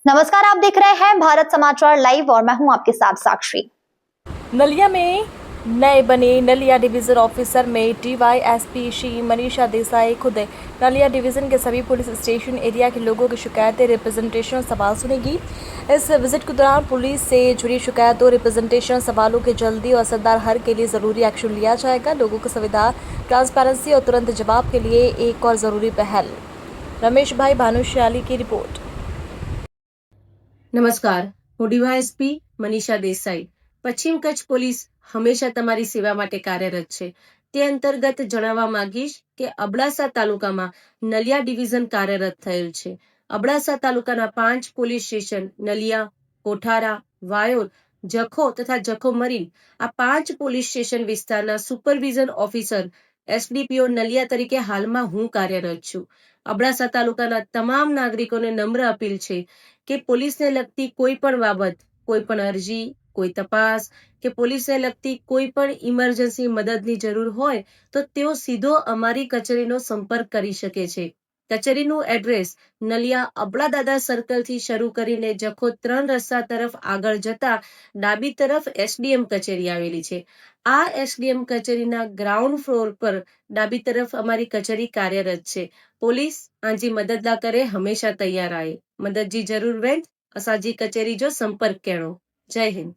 नमस्कार, आप देख रहे हैं भारत समाचार लाइव और मैं हूं आपके साथ साक्षी। नलिया में नए बने नलिया डिवीजन ऑफिसर में डीवाईएसपी श्री मनीषा देसाई खुद नलिया डिवीजन के सभी पुलिस स्टेशन एरिया के लोगों की शिकायतें रिप्रेजेंटेशन सवाल सुनेगी। इस विजिट के दौरान पुलिस से जुड़ी शिकायतों रिप्रेजेंटेशन सवालों के जल्दी और असरदार हल के लिए जरूरी एक्शन लिया जाएगा। लोगों की सुविधा, ट्रांसपेरेंसी और तुरंत जवाब के लिए एक और जरूरी पहल। रमेश भाई भानुशाली की रिपोर्ट। નમસ્કાર, હું ડીવાયએસપી મનીષા દેસાઈ। પશ્ચિમ કચ્છ પોલીસ હંમેશા તમારી સેવા માટે કાર્યરત છે। તે અંતર્ગત જણાવવા માંગીશ કે અબડાસા તાલુકામાં નલિયા ડિવિઝન કાર્યરત થયેલ છે। અબડાસા તાલુકાના 5 પોલીસ સ્ટેશન નલિયા, કોઠારા, વાયોર, જખો તથા જખો મરીન આ 5 પોલીસ સ્ટેશન વિસ્તારના સુપરવિઝન ઓફિસર એસડીપીઓ નલિયા તરીકે હાલમાં હું કાર્યરત છું। અબડાસા તાલુકાના તમામ નાગરિકોને નમ્ર અપીલ છે કે પોલીસને લગતી કોઈ પણ બાબત, કોઈ પણ અરજી, કોઈ તપાસ કે પોલીસને લગતી કોઈ પણ ઇમરજન્સી મદદની જરૂર હોય તો તેઓ સીધો અમારી કચેરીનો સંપર્ક કરી શકે છે। કચેરીનું એડ્રેસ નલિયા અબડાદાદા સર્કલથી શરૂ કરીને જખો 3 રસ્તા તરફ આગળ જતા ડાબી તરફ એસડીએમ કચેરી આવેલી છે। આ એસડીએમ કચેરીના ગ્રાઉન્ડ ફ્લોર પર ડાબી તરફ અમારી કચેરી કાર્યરત છે। પોલીસ आंजी मदद ला करे हमेशा तैयार आए। मदद जी जरूर वेंद असांजी कचेरी जो संपर्क करो। जय हिंद।